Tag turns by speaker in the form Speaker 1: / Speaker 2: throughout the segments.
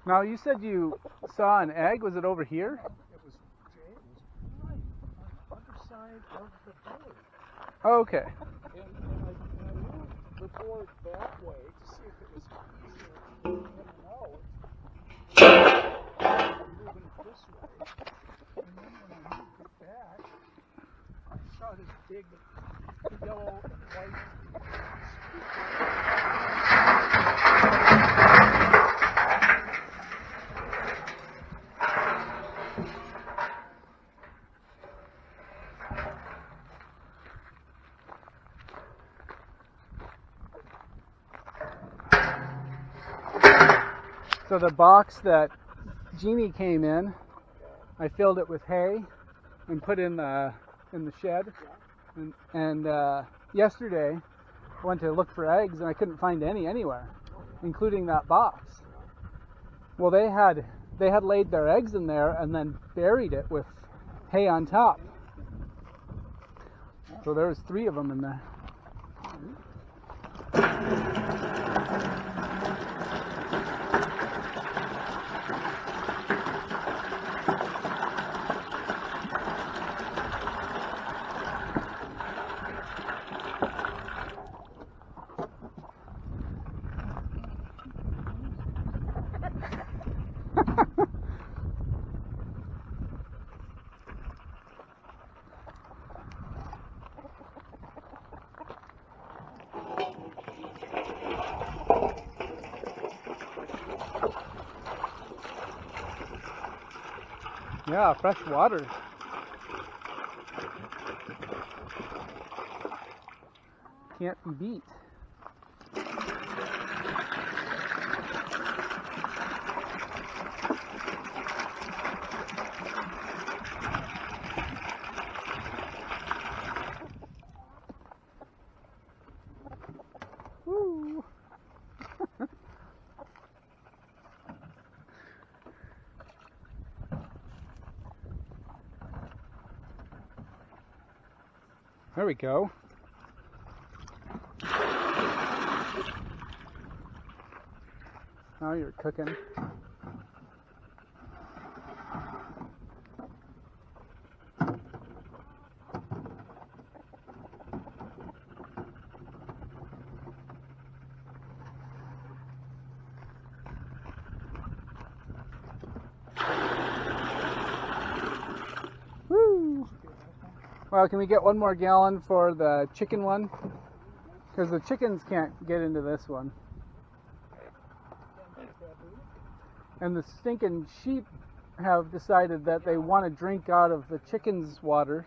Speaker 1: Now you said you saw an egg. Was it over here?
Speaker 2: It was right on the underside of the belly.
Speaker 1: Oh, okay.
Speaker 2: And I moved the board that way to see if it was easier to move in and out. Moving it this way. And then when I moved it back, I saw this big yellow and white
Speaker 1: So the box that Jeannie came in, I filled it with hay and put in the shed. And yesterday I went to look for eggs and I couldn't find any anywhere, including that box. Well, they had laid their eggs in there and then buried it with hay on top. So there was 3 of them in there. Yeah, fresh water. Can't be beat. Woo! There we go. Now you're cooking. Woo! Well, can we get 1 more gallon for the chicken one? Because the chickens can't get into this one. And the stinking sheep have decided that they want to drink out of the chickens' water.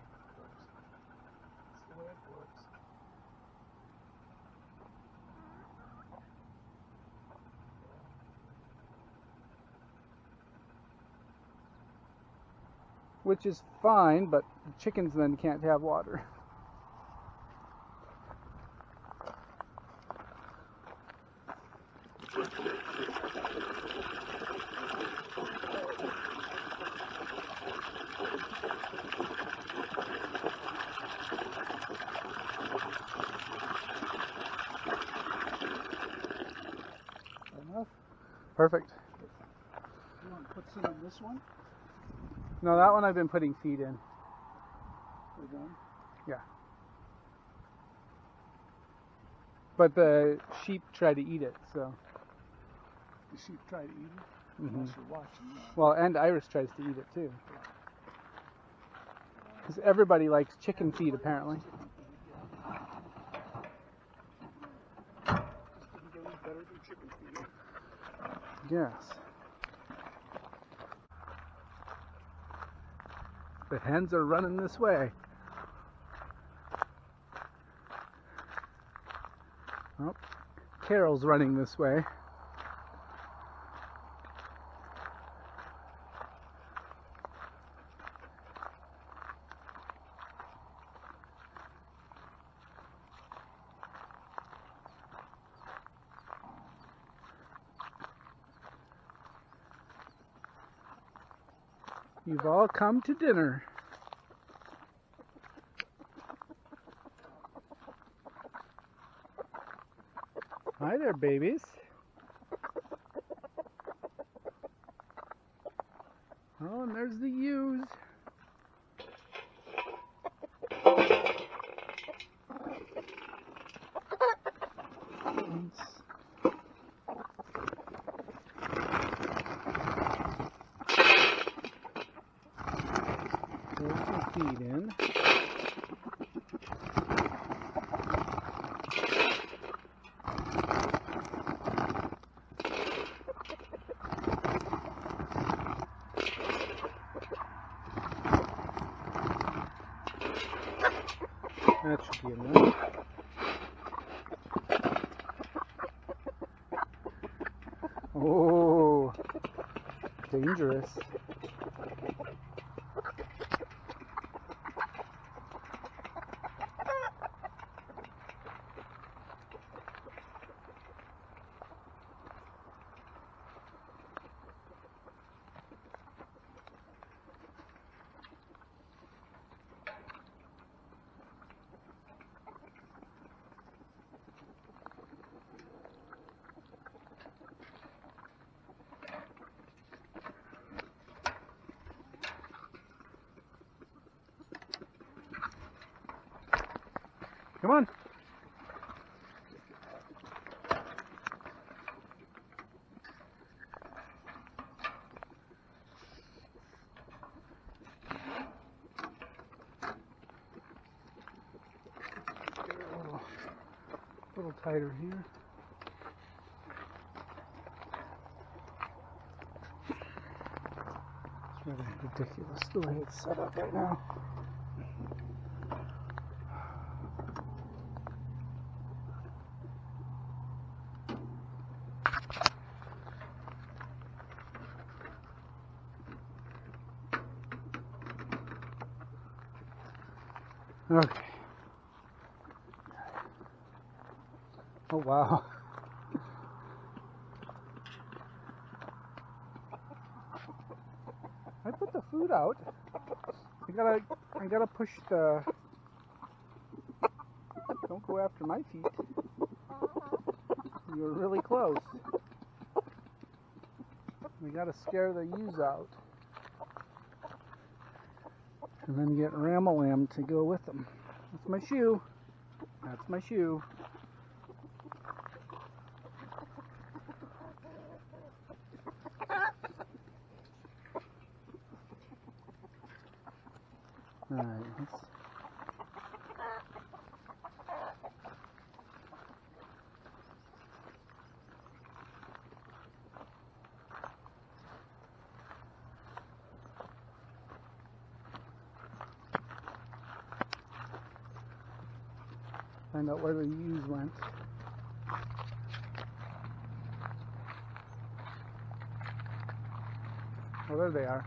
Speaker 2: That's the way it works.
Speaker 1: Which is fine, but the chickens then can't have water.
Speaker 2: Enough?
Speaker 1: Perfect.
Speaker 2: You want to put some in this one?
Speaker 1: No, that one I've been putting feed in.
Speaker 2: We're done?
Speaker 1: Yeah. But the sheep try to eat it, so.
Speaker 2: The sheep try to eat it?
Speaker 1: Mhm.
Speaker 2: Unless you're watching that.
Speaker 1: Well, and Iris tries to eat it too. Because everybody likes chicken feed, apparently.
Speaker 2: Just didn't get any better than chicken feed.
Speaker 1: Yes. The hens are running this way. Oh, Carol's running this way. You've all come to dinner. Hi there, babies. Oh, and there's the ewes. There's some feed in. That should be enough. Oh, dangerous. Come on. A little tighter here. It's really ridiculous the way it's set up right now. Okay. Oh wow. I put the food out. I gotta push the. Don't go after my feet. You're really close. We gotta scare the ewes out. And then get Ramalam to go with them. That's my shoe. That's my shoe. Alright, let's... find out where the ewes went. Oh, there they are.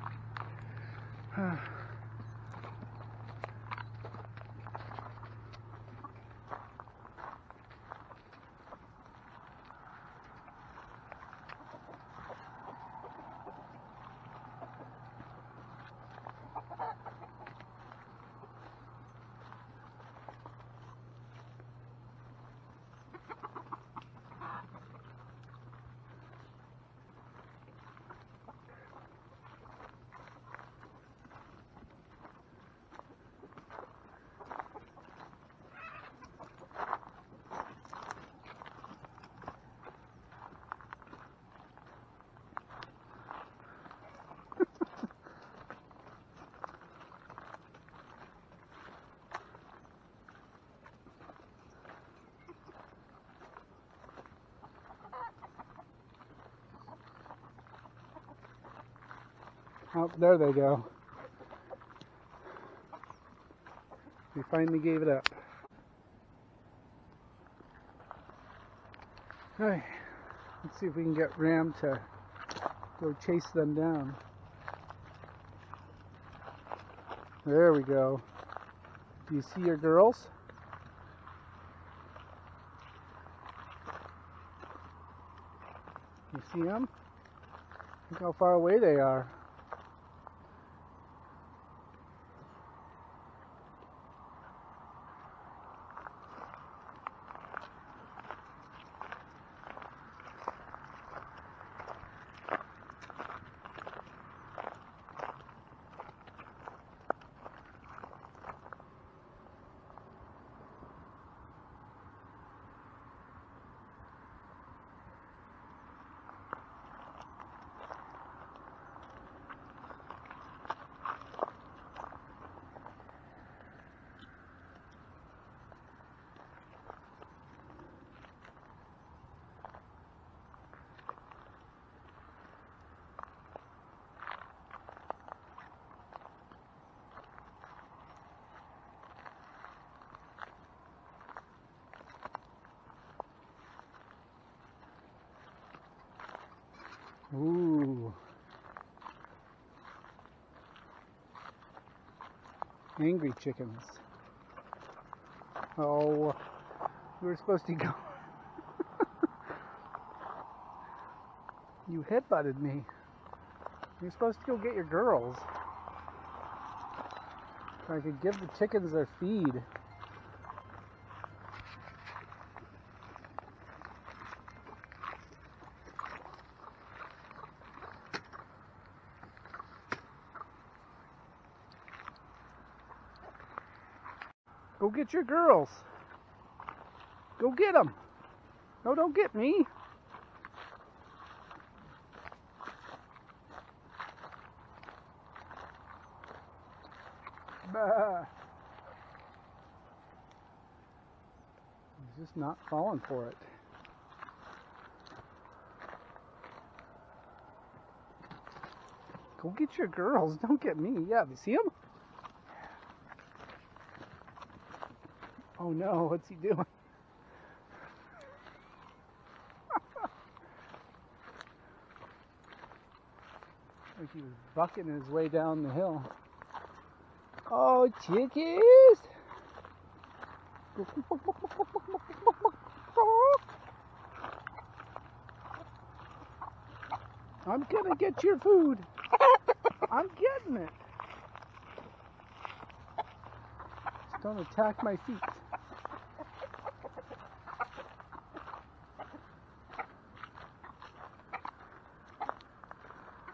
Speaker 1: Oh, there they go. We finally gave it up. Alright, let's see if we can get Ram to go chase them down. There we go. Do you see your girls? You see them? Look how far away they are. Ooh. Angry chickens. Oh, we were supposed to go. You headbutted me. You're supposed to go get your girls. So I could give the chickens their feed. Go get your girls. Go get them. No, don't get me. Bah. He's just not falling for it. Go get your girls. Don't get me. Yeah, you see him? Oh no, what's he doing? Like he was bucking his way down the hill. Oh, chickies! I'm gonna get your food. I'm getting it. Just don't attack my feet.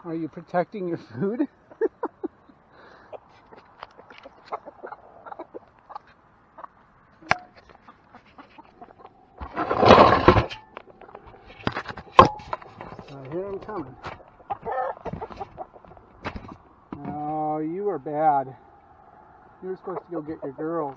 Speaker 1: Are you protecting your food? I hear him coming. Oh, you were bad. You were supposed to go get your girls.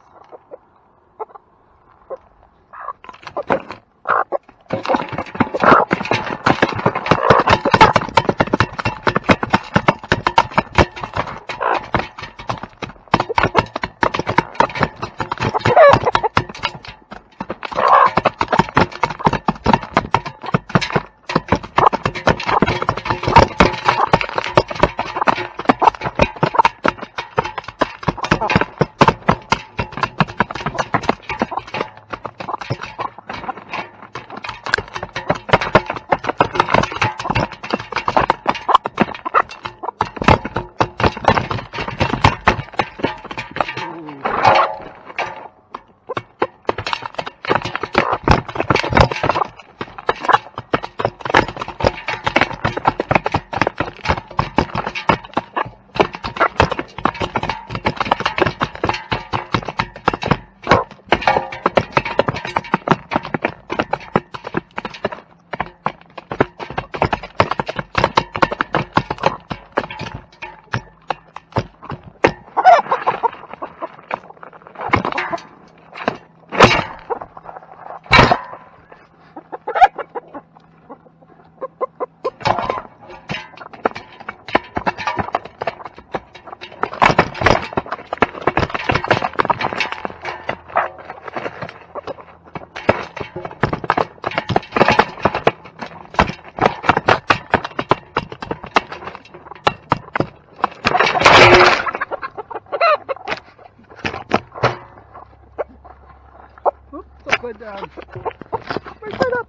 Speaker 1: Upside down. Right up.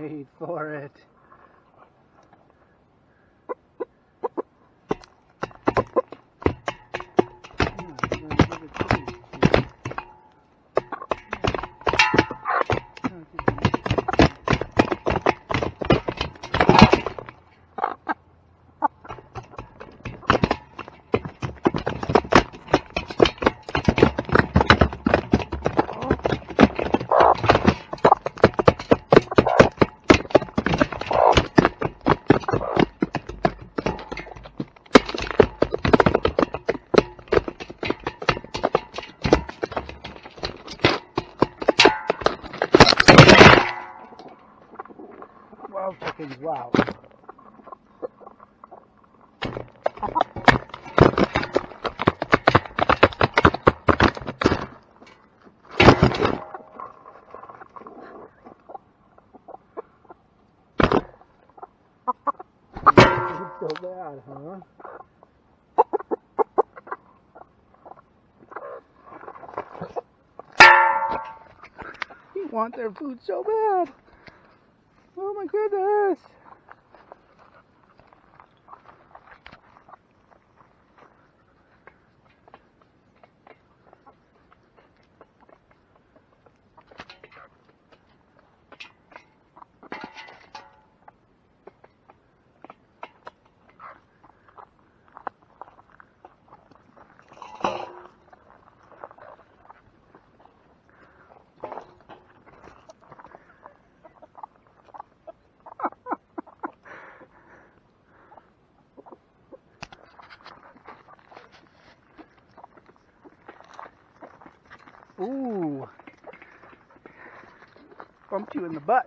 Speaker 1: made for it. Wow, chickens, wow. So bad, huh? They want their food so bad. Oh my goodness. Ooh. Bumped you in the butt.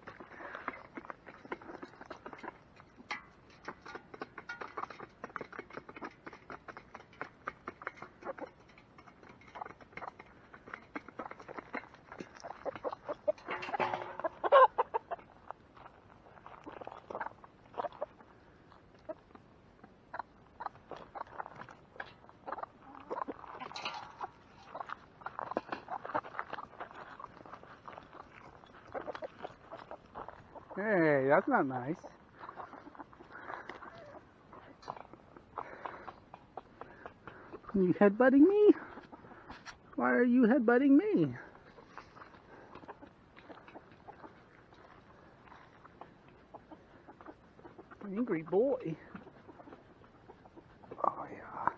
Speaker 1: Hey, that's not nice. Are you headbutting me? Why are you headbutting me? Angry boy. Oh yeah.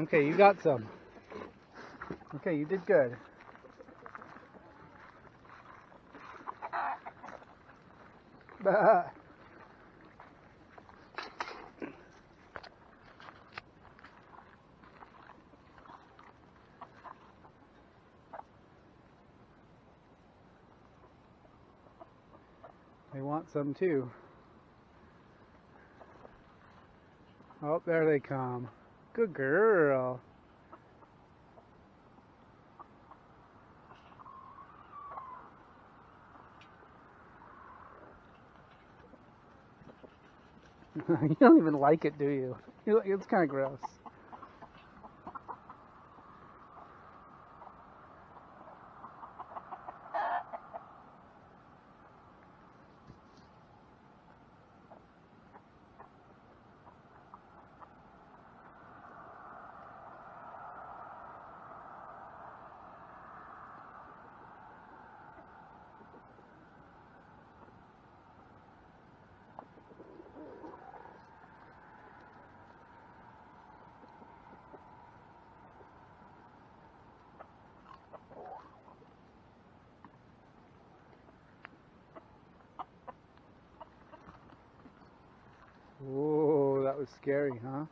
Speaker 1: Okay, you got some. Okay, you did good. Bah. They want some too. Oh, there they come. Good girl. You don't even like it, do you? It's kind of gross. Whoa, that was scary, huh?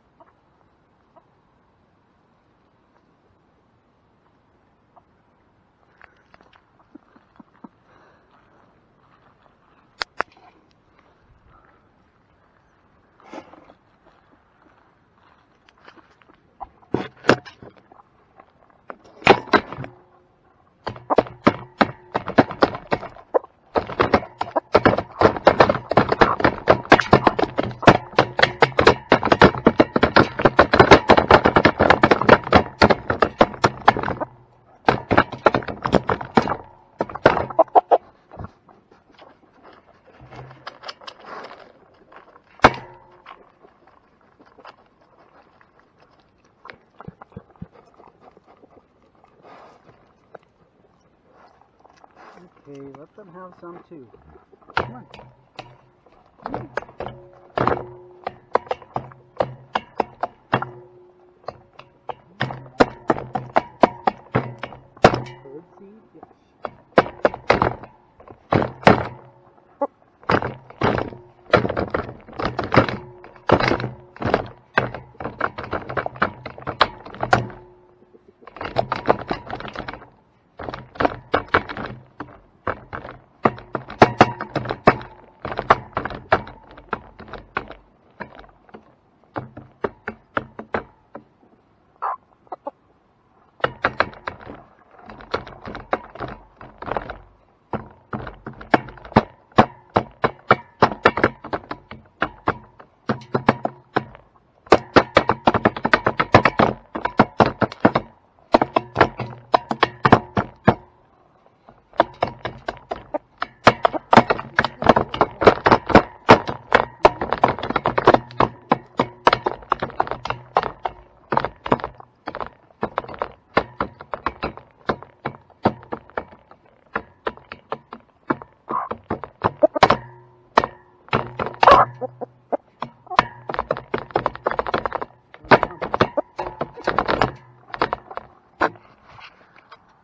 Speaker 1: Okay, let them have some too. Come on. Come on. Birdseed, yes.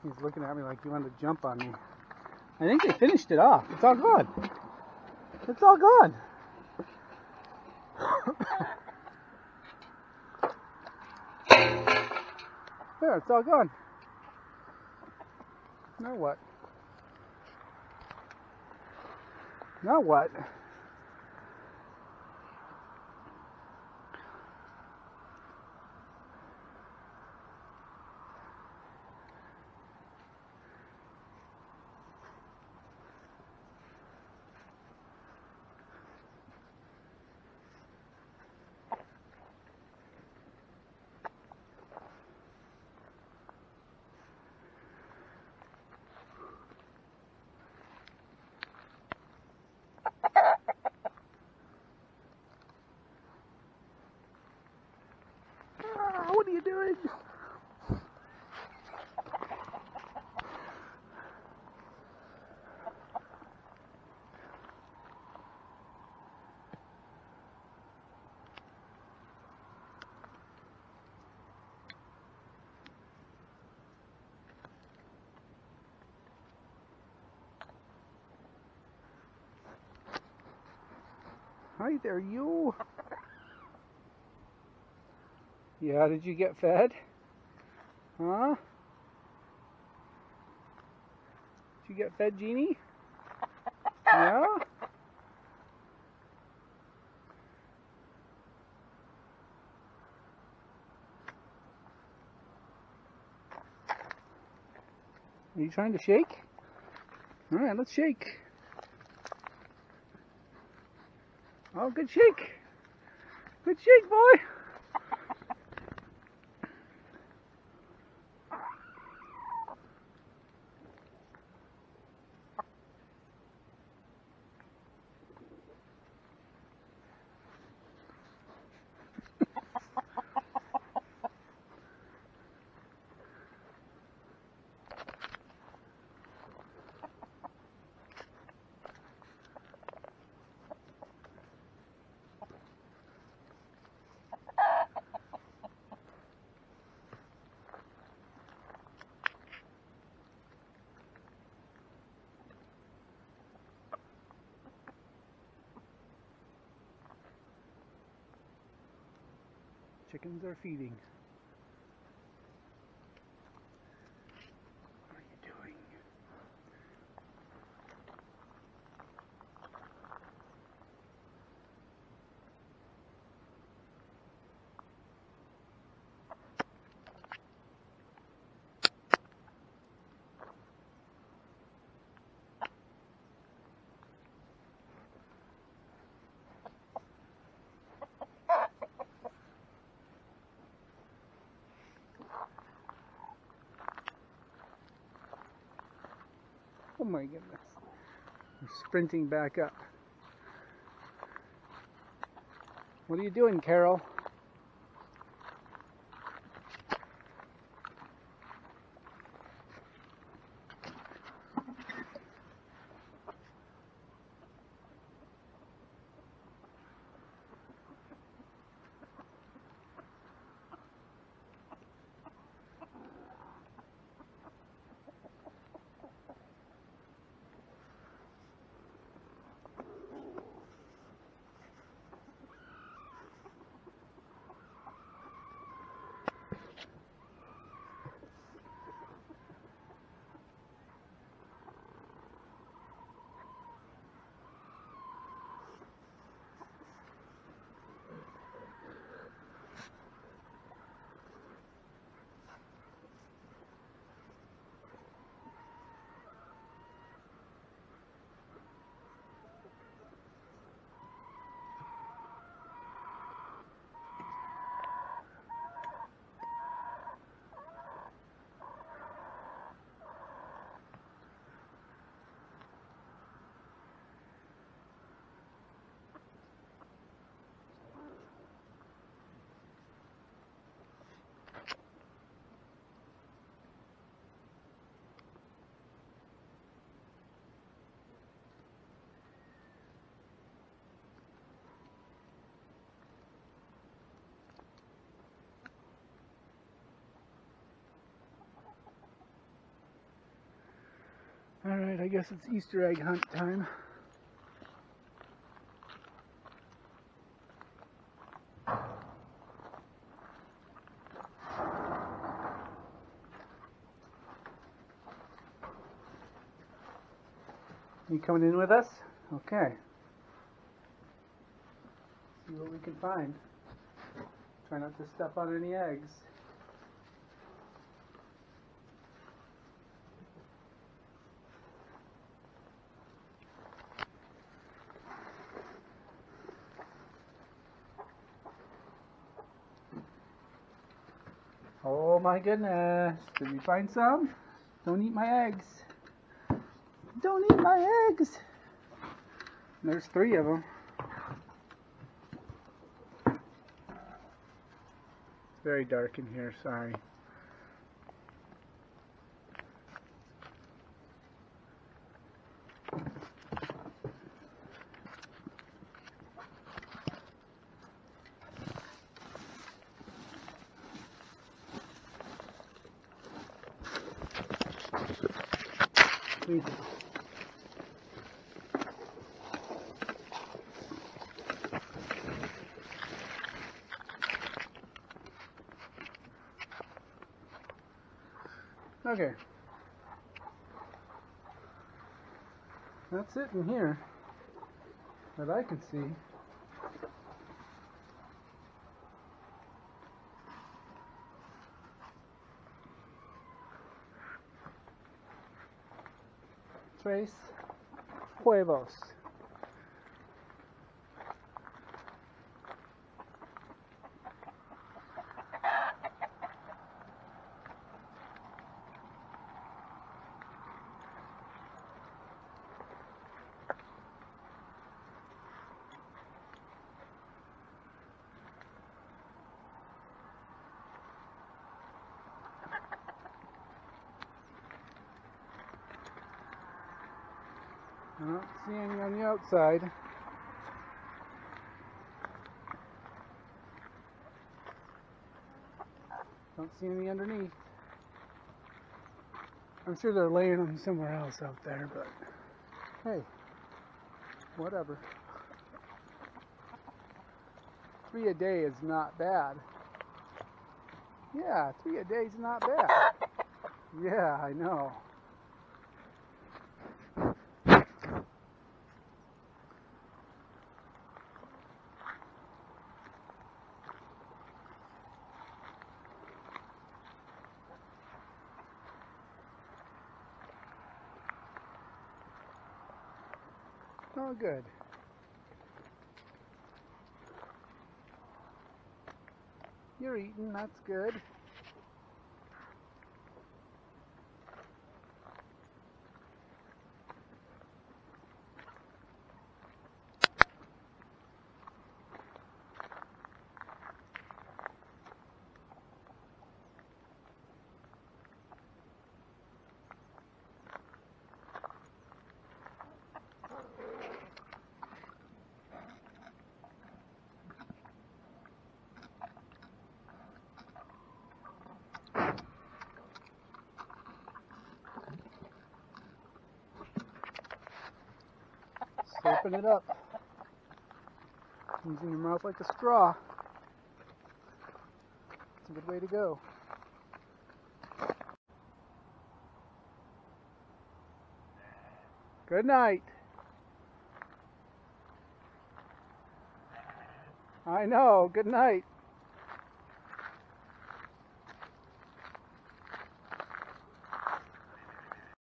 Speaker 1: He's looking at me like he wanted to jump on me. I think they finished it off. It's all gone. It's all gone. There, it's all gone. Now what? Now what? What are you doing? Hi there, you. Yeah, did you get fed? Huh? Did you get fed, Jeannie? Yeah? Are you trying to shake? Alright, let's shake. Oh, good shake. Good shake, boy. Chickens are feeding. What are you doing? Oh my goodness. He's sprinting back up. What are you doing, Carol? Alright, I guess it's Easter egg hunt time. You coming in with us? Okay. See what we can find. Try not to step on any eggs. Oh my goodness. Did we find some? Don't eat my eggs. Don't eat my eggs. There's 3 of them. It's very dark in here, sorry. Please. Okay. That's it in here that I can see. Tres huevos. I don't see any on the outside. Don't see any underneath. I'm sure they're laying them somewhere else out there, but hey, whatever. 3 a day is not bad. Yeah, 3 a day is not bad. Yeah, I know. Oh, good. You're eating, that's good. Open it up. Using your mouth like a straw. It's a good way to go. Good night. I know, good night.